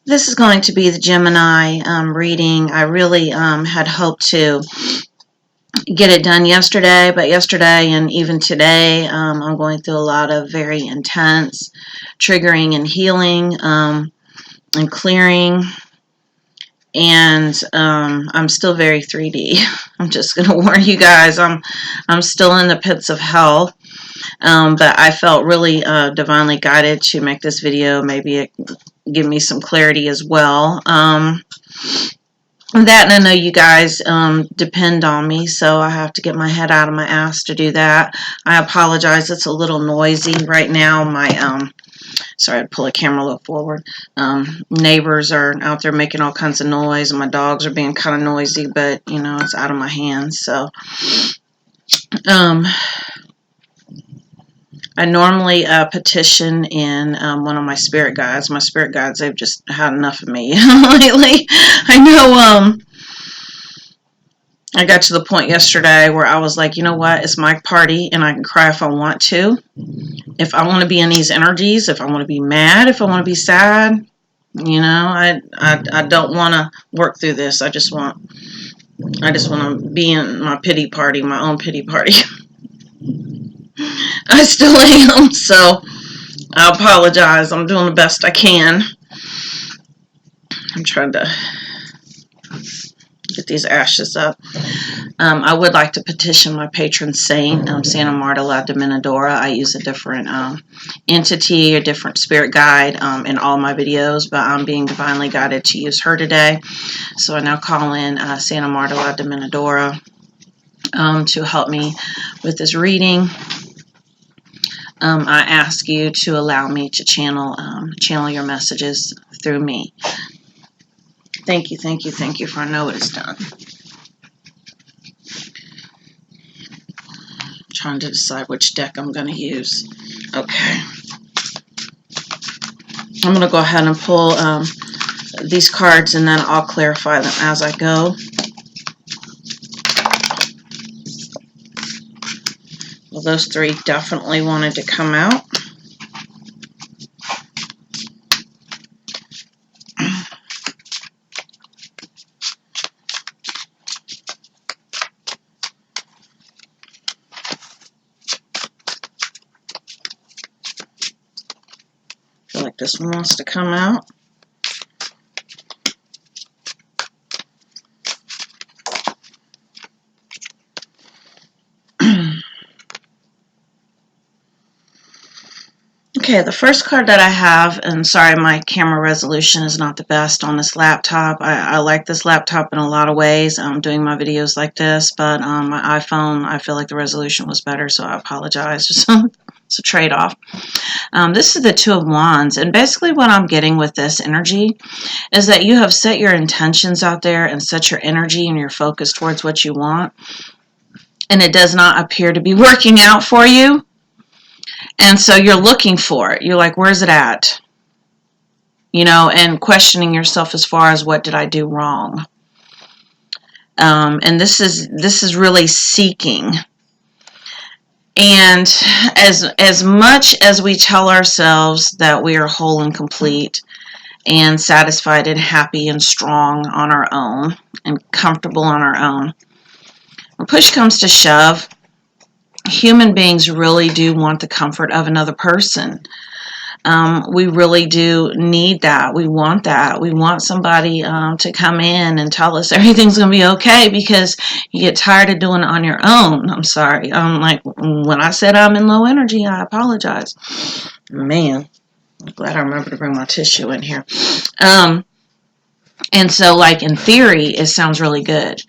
This is going to be the Gemini reading. I really had hoped to get it done yesterday, but yesterday and even today, I'm going through a lot of very intense triggering and healing and clearing, and I'm still very 3D. I'm just going to warn you guys, I'm still in the pits of hell. But I felt really divinely guided to make this video. Maybe it give me some clarity as well. That, and I know you guys depend on me, so I have to get my head out of my ass to do that. I apologize, it's a little noisy right now. My sorry, I'd pull the camera a little forward. Neighbors are out there making all kinds of noise, and my dogs are being kind of noisy, but you know, it's out of my hands. So I normally petition in one of my spirit guides. My spirit guides, they've just had enough of me lately. I know I got to the point yesterday where I was like, you know what, it's my party and I can cry if I want to. If I want to be in these energies, if I want to be mad, if I want to be sad, you know, I don't want to work through this. I just want to be in my pity party, my own pity party. I still am, so I apologize. I'm doing the best I can. I'm trying to get these ashes up. I would like to petition my patron saint, Santa Marta La Dominadora. I use a different entity, a different spirit guide in all my videos, but I'm being divinely guided to use her today. So I now call in Santa Marta La Dominadora to help me with this reading. I ask you to allow me to channel your messages through me. Thank you, thank you, thank you, for I know it is done. I'm trying to decide which deck I'm going to use. Okay. I'm going to go ahead and pull these cards, and then I'll clarify them as I go. Well, those three definitely wanted to come out. I feel like this one wants to come out. Okay, the first card that I have, and sorry, my camera resolution is not the best on this laptop. I like this laptop in a lot of ways. I'm doing my videos like this, but my iPhone, I feel like the resolution was better, so I apologize. It's a trade-off. This is the Two of Wands, and basically what I'm getting with this energy is that you have set your intentions out there and set your energy and your focus towards what you want, and it does not appear to be working out for you. And so you're looking for it. You're like, where's it at? You know, and questioning yourself as far as what did I do wrong? And this is really seeking. And as much as we tell ourselves that we are whole and complete and satisfied and happy and strong on our own and comfortable on our own, when push comes to shove, human beings really do want the comfort of another person. We really do need that. We want that. We want somebody to come in and tell us everything's going to be okay, because you get tired of doing it on your own. I'm sorry. Like when I said I'm in low energy, I apologize. Man, I'm glad I remember to bring my tissue in here. And so, like, in theory, it sounds really good.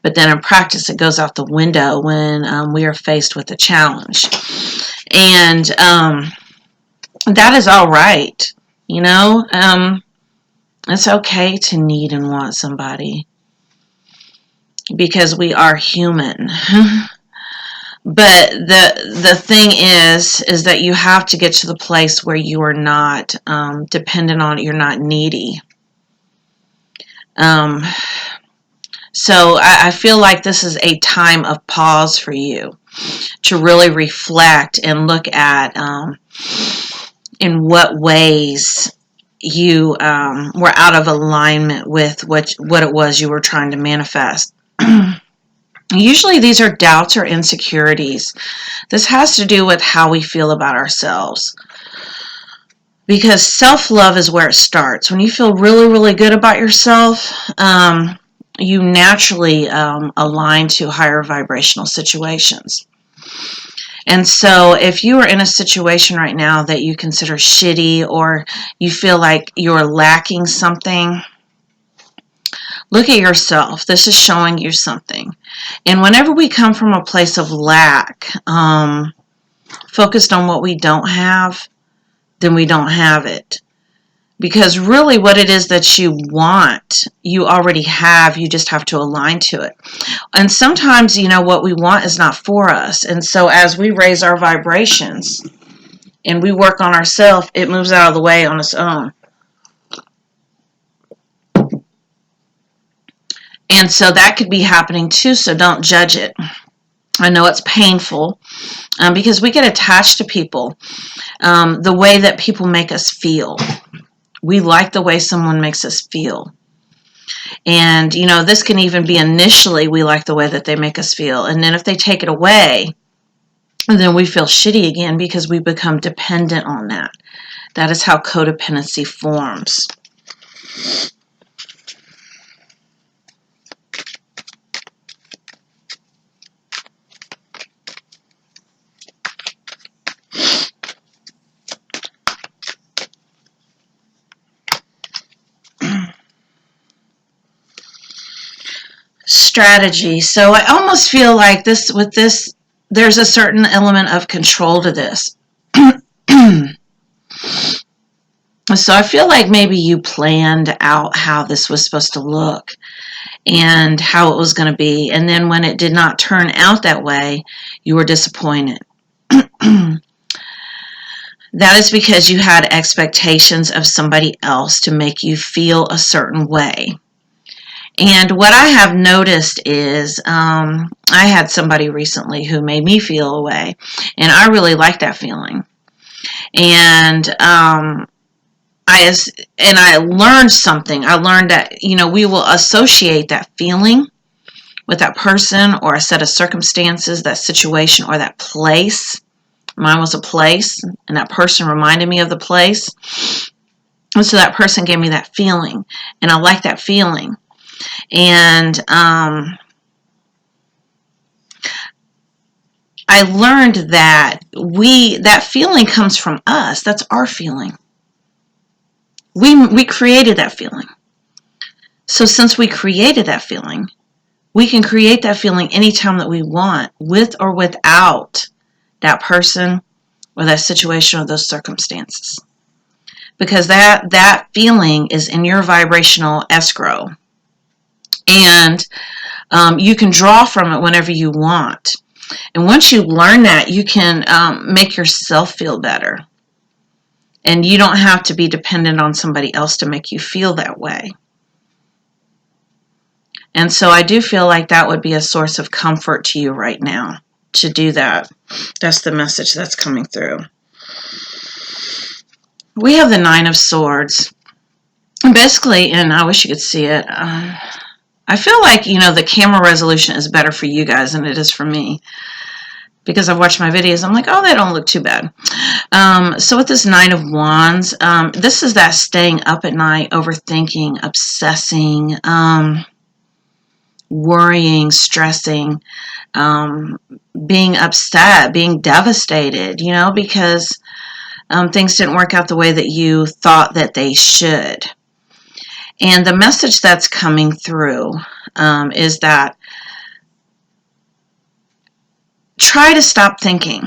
But then in practice, it goes out the window when we are faced with a challenge. And that is all right. You know, it's okay to need and want somebody, because we are human. But the thing is that you have to get to the place where you are not dependent on it. You're not needy. So I feel like this is a time of pause for you to really reflect and look at in what ways you were out of alignment with what it was you were trying to manifest. Usually these are doubts or insecurities. This has to do with how we feel about ourselves. Because self-love is where it starts. When you feel really, really good about yourself, you naturally align to higher vibrational situations. And so if you are in a situation right now that you consider shitty, or you feel like you're lacking something, look at yourself. This is showing you something. And whenever we come from a place of lack, focused on what we don't have, then we don't have it. Because really what it is that you want, you already have. You just have to align to it. And sometimes, what we want is not for us. And so as we raise our vibrations and we work on ourselves, it moves out of the way on its own. And so that could be happening too, so don't judge it. I know it's painful because we get attached to people, the way that people make us feel. We like the way someone makes us feel. And, this can even be initially we like the way that they make us feel. And then if they take it away, then we feel shitty again because we become dependent on that. That is how codependency forms. Strategy. So I almost feel like this, there's a certain element of control to this. So I feel like maybe you planned out how this was supposed to look and how it was going to be. And then when it did not turn out that way, you were disappointed. That is because you had expectations of somebody else to make you feel a certain way. And what I have noticed is I had somebody recently who made me feel a way, and I really liked that feeling. And I learned something. I learned that, we will associate that feeling with that person or a set of circumstances, that situation or that place. Mine was a place, and that person reminded me of the place. And so that person gave me that feeling, and I like that feeling. And I learned that that feeling comes from us. That's our feeling. We created that feeling. So since we created that feeling, we can create that feeling anytime that we want, with or without that person or that situation or those circumstances. Because that feeling is in your vibrational escrow. And you can draw from it whenever you want. And once you learn that, you can make yourself feel better. And you don't have to be dependent on somebody else to make you feel that way. And so I do feel like that would be a source of comfort to you right now to do that. That's the message that's coming through. We have the Nine of Swords. Basically, and I wish you could see it, I feel like, the camera resolution is better for you guys than it is for me. Because I've watched my videos, I'm like, oh, they don't look too bad. So with this Nine of Wands, this is that staying up at night, overthinking, obsessing, worrying, stressing, being upset, being devastated, because things didn't work out the way that you thought that they should. And the message that's coming through is that try to stop thinking.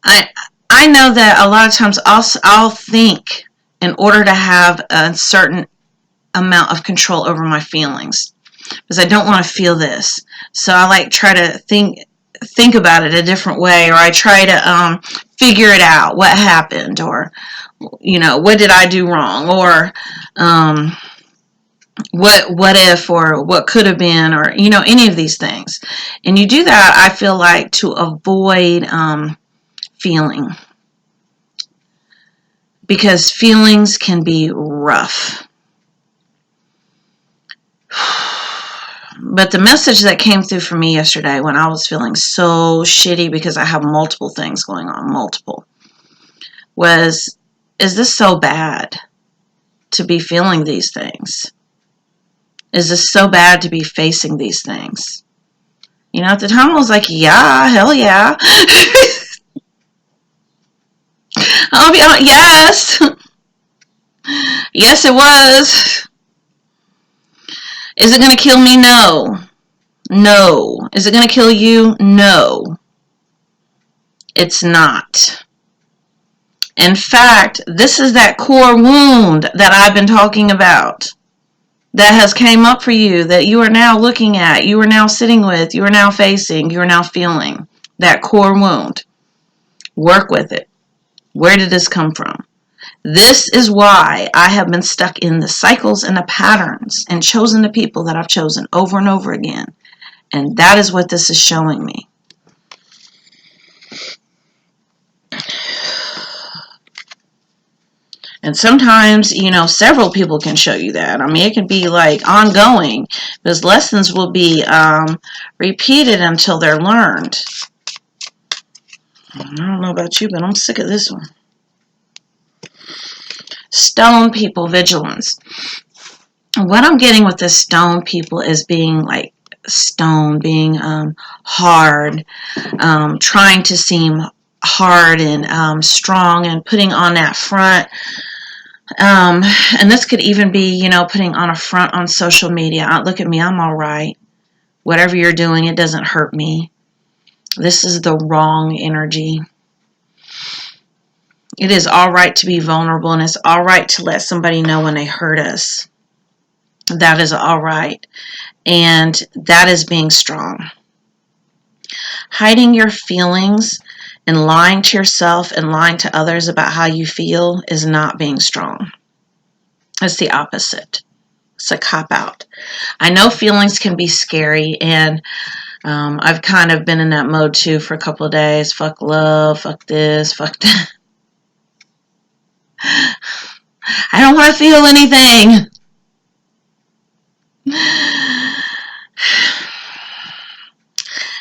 I know that a lot of times I'll think in order to have a certain amount of control over my feelings, because I don't want to feel this. So I try to think about it a different way, or I try to figure it out, what happened, or what did I do wrong, or what if, or what could have been, or any of these things. And you do that, I feel like, to avoid feeling. because feelings can be rough. But the message that came through for me yesterday when I was feeling so shitty because I have multiple things going on, was, is this so bad to be feeling these things? Is this so bad to be facing these things? You know, at the time I was like, yeah, hell yeah. I'll be honest, yes. Yes, it was. Is it going to kill me? No. No. Is it going to kill you? No. It's not. In fact, this is that core wound that I've been talking about that has came up for you, that you are now looking at, you are now sitting with, you are now facing, you are now feeling. That core wound. Work with it. Where did this come from? This is why I have been stuck in the cycles and the patterns and chosen the people that I've chosen over and over again. And that is what this is showing me. And sometimes, you know, several people can show you that. I mean, it can be like ongoing, because lessons will be repeated until they're learned. I don't know about you, but I'm sick of this one. Stone people, vigilance. What I'm getting with this stone people is being like stone, being hard, trying to seem hard and strong, and putting on that front. And this could even be, you know, putting on a front on social media. Look at me, I'm all right. Whatever you're doing, it doesn't hurt me. This is the wrong energy. It is all right to be vulnerable, and it's all right to let somebody know when they hurt us. That is all right. And that is being strong. Hiding your feelings and lying to yourself and lying to others about how you feel is not being strong. It's the opposite. It's a cop-out. I know feelings can be scary, and I've kind of been in that mode too for a couple of days. Fuck love, fuck this, fuck that. I don't want to feel anything.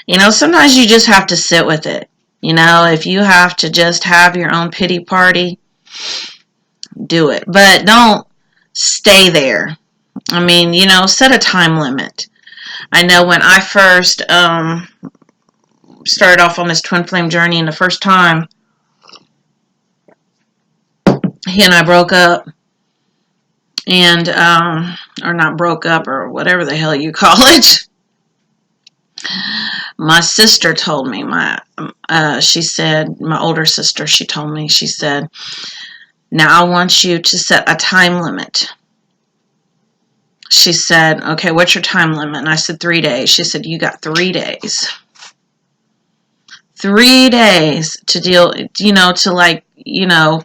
You know, sometimes you just have to sit with it. You know, if you have to just have your own pity party, do it. But don't stay there. I mean, you know, set a time limit. I know when I first started off on this twin flame journey, and the first time he and I broke up, and or not broke up, or whatever the hell you call it. My sister told me, she said, my older sister, she told me, she said, now I want you to set a time limit. She said, okay, what's your time limit? And I said 3 days. She said, you got 3 days. 3 days to deal, you know, to like, you know,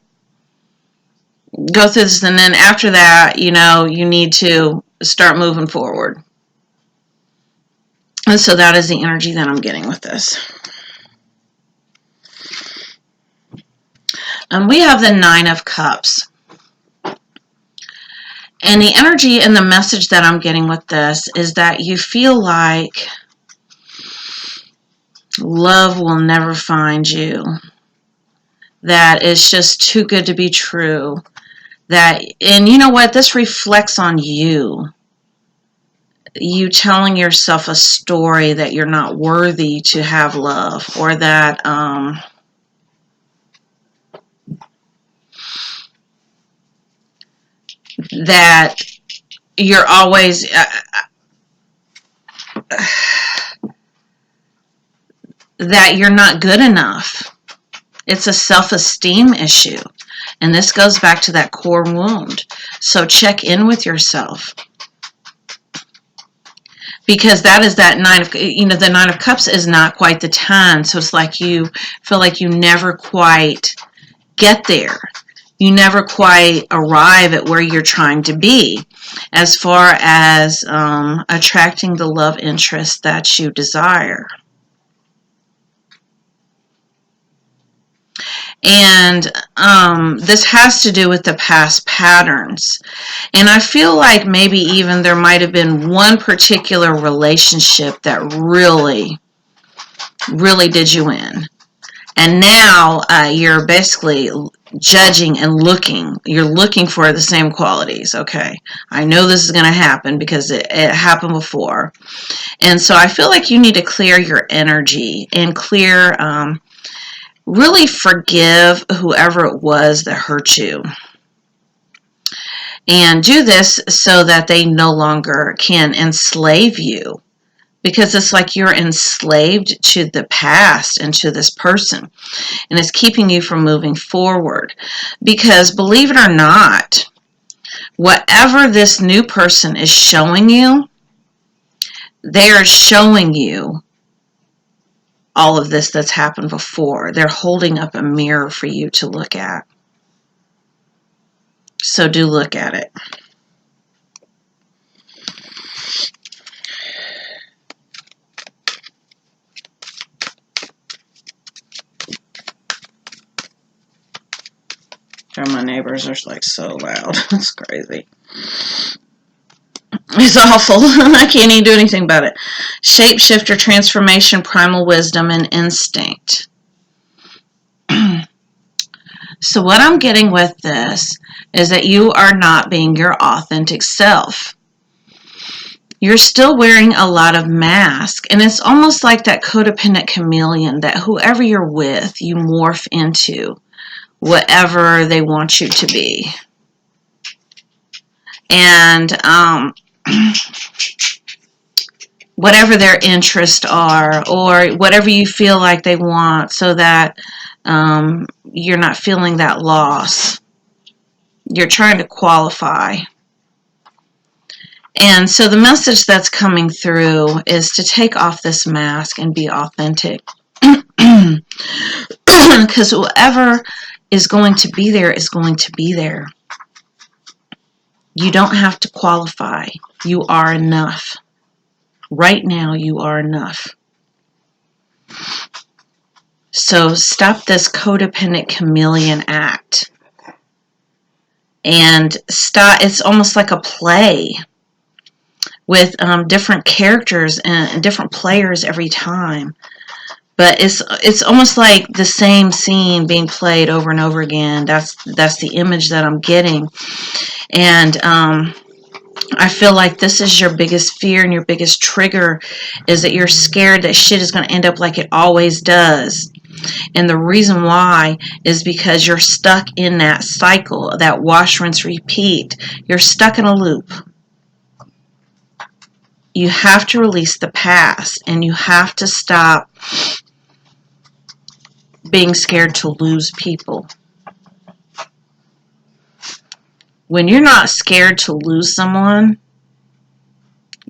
go through this. And then after that, you know, you need to start moving forward. And so that is the energy that I'm getting with this. And we have the 9 of Cups. And the energy and the message that I'm getting with this is that you feel like love will never find you. That it's just too good to be true. That, and you know what? This reflects on you. You telling yourself a story that you're not worthy to have love, or that that you're always that you're not good enough. It's a self-esteem issue, and this goes back to that core wound. So check in with yourself, because that is that 9 of, you know, the 9 of Cups is not quite the 10. So it's like you feel like you never quite get there. You never quite arrive at where you're trying to be as far as attracting the love interest that you desire. And this has to do with the past patterns. And I feel like maybe even there might have been one particular relationship that really, really did you in. And now you're basically judging and looking. You're looking for the same qualities. Okay, I know this is going to happen because it happened before. And so I feel like you need to clear your energy and clear, really forgive whoever it was that hurt you. And do this so that they no longer can enslave you. Because it's like you're enslaved to the past and to this person. And it's keeping you from moving forward. Because believe it or not, whatever this new person is showing you, they are showing you all of this that's happened before. They're holding up a mirror for you to look at. So do look at it. My neighbors are like so loud. It's crazy. It's awful. I can't even do anything about it. Shapeshifter, transformation, primal wisdom, and instinct. So what I'm getting with this is that you are not being your authentic self. You're still wearing a lot of masks, and it's almost like that codependent chameleon that whoever you're with, you morph into whatever they want you to be. And whatever their interests are, or whatever you feel like they want, so that you're not feeling that loss. You're trying to qualify. And so the message that's coming through is to take off this mask and be authentic. Because whoever is going to be there is going to be there. You don't have to qualify. You are enough. Right now, you are enough. So stop this codependent chameleon act. And stop. It's almost like a play with different characters and different players every time. But it's almost like the same scene being played over and over again. That's the image that I'm getting. And I feel like this is your biggest fear and your biggest trigger, is that you're scared that shit is going to end up like it always does. And the reason why is because you're stuck in that cycle, that wash, rinse, repeat. You're stuck in a loop. You have to release the past, and you have to stop being scared to lose people. When you're not scared to lose someone,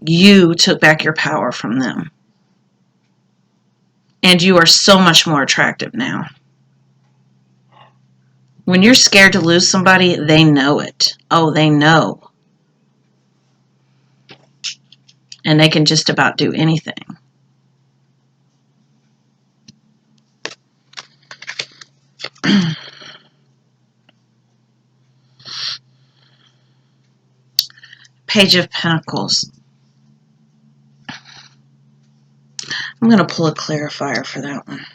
you took back your power from them. And you are so much more attractive now. When you're scared to lose somebody, they know it. Oh, they know. And they can just about do anything. Page of Pentacles. I'm going to pull a clarifier for that one.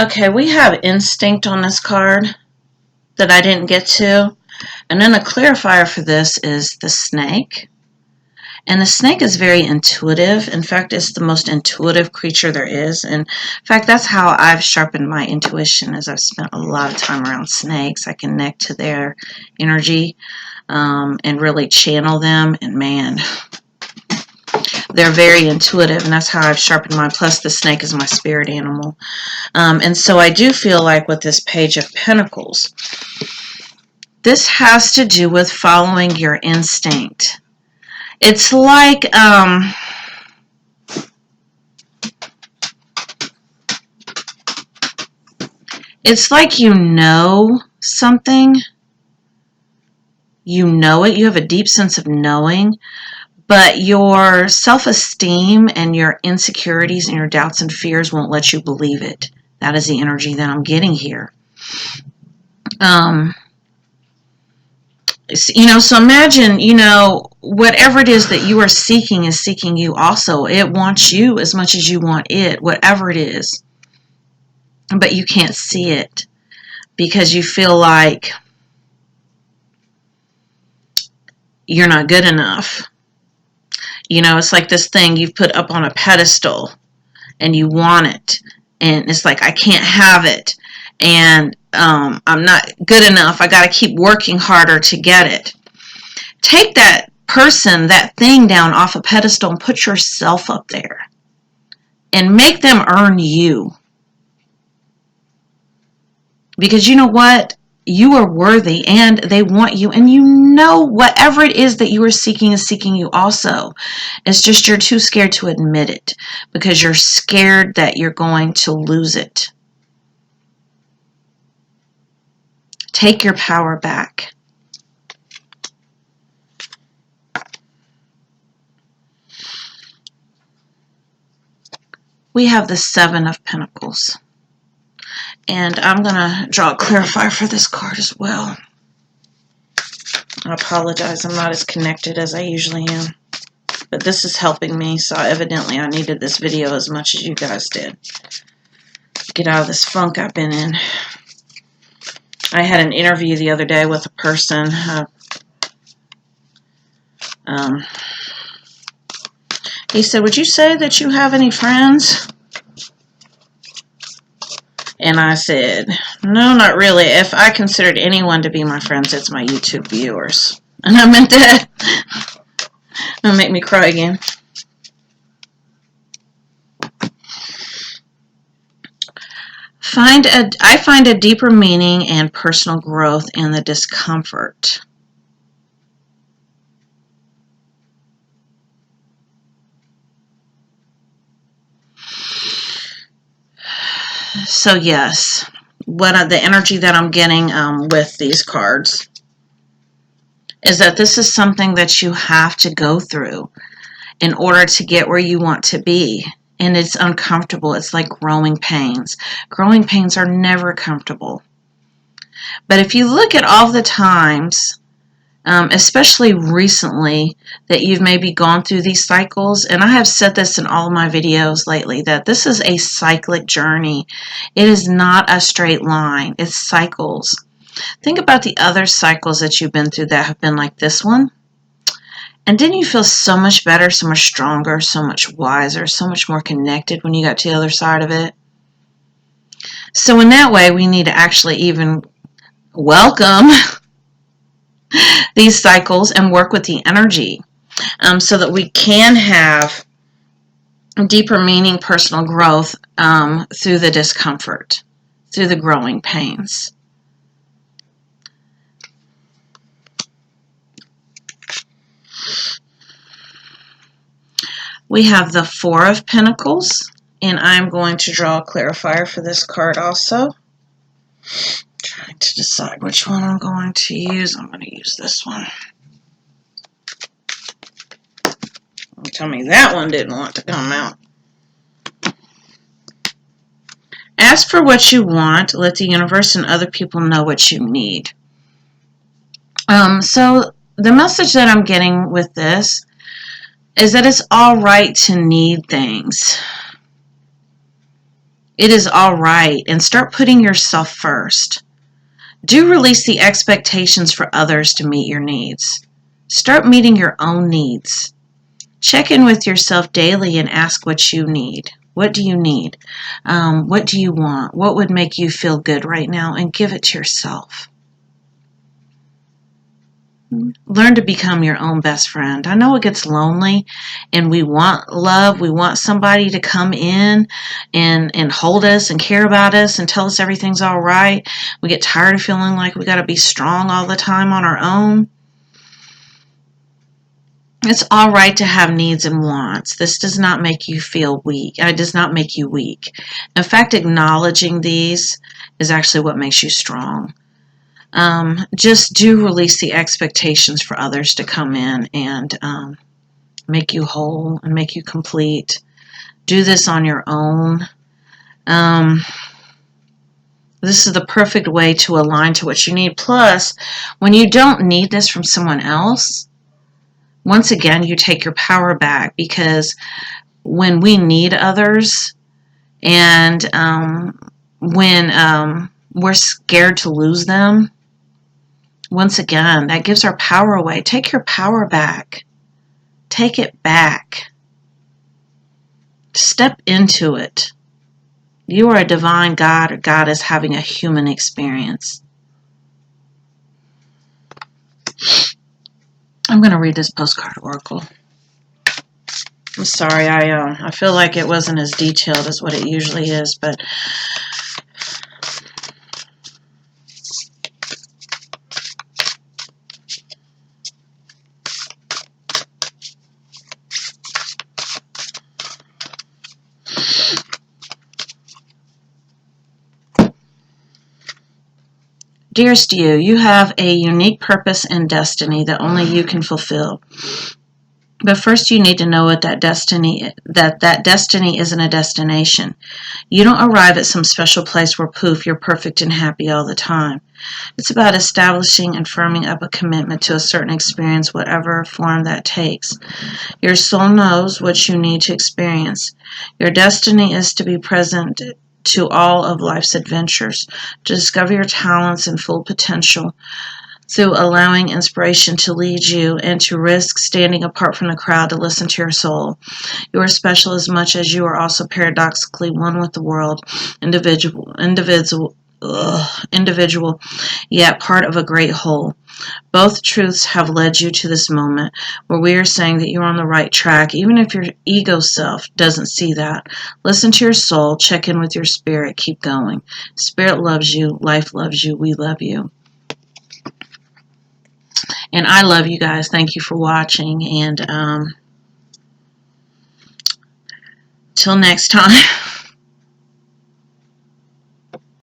Okay, we have instinct on this card that I didn't get to. And then a clarifier for this is the snake. And the snake is very intuitive. In fact, it's the most intuitive creature there is. And in fact, that's how I've sharpened my intuition, as I've spent a lot of time around snakes. I connect to their energy and really channel them. And man, they're very intuitive, and that's how I've sharpened mine. Plus, the snake is my spirit animal. And so I do feel like with this Page of Pentacles, this has to do with following your instinct. It's like It's like you know something. You know it. You have a deep sense of knowing, but your self-esteem and your insecurities and your doubts and fears won't let you believe it. That is the energy that I'm getting here. So imagine, whatever it is that you are seeking is seeking you also. It wants you as much as you want it, whatever it is. But you can't see it because you feel like you're not good enough. It's like this thing you've put up on a pedestal and you want it. And it's like, I can't have it. And I'm not good enough. I got to keep working harder to get it. Take that person, that thing down off a pedestal and put yourself up there. And make them earn you. Because you know what? You are worthy and they want you. And whatever it is that you are seeking is seeking you also. It's just you're too scared to admit it because you're scared that you're going to lose it. Take your power back. We have the Seven of Pentacles. And I'm going to draw a clarifier for this card as well. I apologize. I'm not as connected as I usually am. But this is helping me, so evidently I needed this video as much as you guys did. Get out of this funk I've been in. I had an interview the other day with a person. He said, "Would you say that you have any friends?" And I said, "No, not really. If I considered anyone to be my friends, it's my YouTube viewers." And I meant that. It'll make me cry again. I find a deeper meaning and personal growth in the discomfort. So yes, the energy that I'm getting with these cards is that this is something that you have to go through in order to get where you want to be. And it's uncomfortable. It's like growing pains. Growing pains are never comfortable. But if you look at all the times, especially recently, that you've maybe gone through these cycles, and I have said this in all of my videos lately, that this is a cyclic journey. It is not a straight line. It's cycles. Think about the other cycles that you've been through that have been like this one. And didn't you feel so much better, so much stronger, so much wiser, so much more connected when you got to the other side of it? So in that way, we need to actually even welcome these cycles and work with the energy so that we can have deeper meaning, personal growth through the discomfort, through the growing pains. We have the Four of Pentacles, and I'm going to draw a clarifier for this card also. Trying to decide which one I'm going to use. I'm going to use this one. Don't tell me that one didn't want to come out. Ask for what you want. Let the universe and other people know what you need. So the message that I'm getting with this is that it's all right to need things. It is all right. And start putting yourself first. Do release the expectations for others to meet your needs. Start meeting your own needs. Check in with yourself daily and ask what you need. What do you need? What do you want? What would make you feel good right now? And give it to yourself. Learn to become your own best friend. I know it gets lonely and we want love. We want somebody to come in and hold us and care about us and tell us everything's all right. We get tired of feeling like we got to be strong all the time on our own. It's all right to have needs and wants. This does not make you feel weak. It does not make you weak. In fact, acknowledging these is actually what makes you strong. Just do release the expectations for others to come in and make you whole and make you complete. Do this on your own. This is the perfect way to align to what you need. Plus, when you don't need this from someone else, once again, you take your power back, because when we need others and when we're scared to lose them, once again, that gives our power away. Take your power back. Take it back. Step into it. You are a divine God or goddess having a human experience. I'm going to read this postcard oracle. I'm sorry, I feel like it wasn't as detailed as what it usually is, but dearest you, you have a unique purpose and destiny that only you can fulfill. But first you need to know that destiny isn't a destination. You don't arrive at some special place where poof, you're perfect and happy all the time. It's about establishing and firming up a commitment to a certain experience, whatever form that takes. Your soul knows what you need to experience. Your destiny is to be present to all of life's adventures, to discover your talents and full potential through allowing inspiration to lead you, and to risk standing apart from the crowd to listen to your soul. You are special as much as you are also paradoxically one with the world, individual, yet part of a great whole. Both truths have led you to this moment where we are saying that you're on the right track, even if your ego self doesn't see that. Listen to your soul, check in with your spirit, keep going. Spirit loves you, life loves you, we love you. And I love you guys. Thank you for watching. And till next time.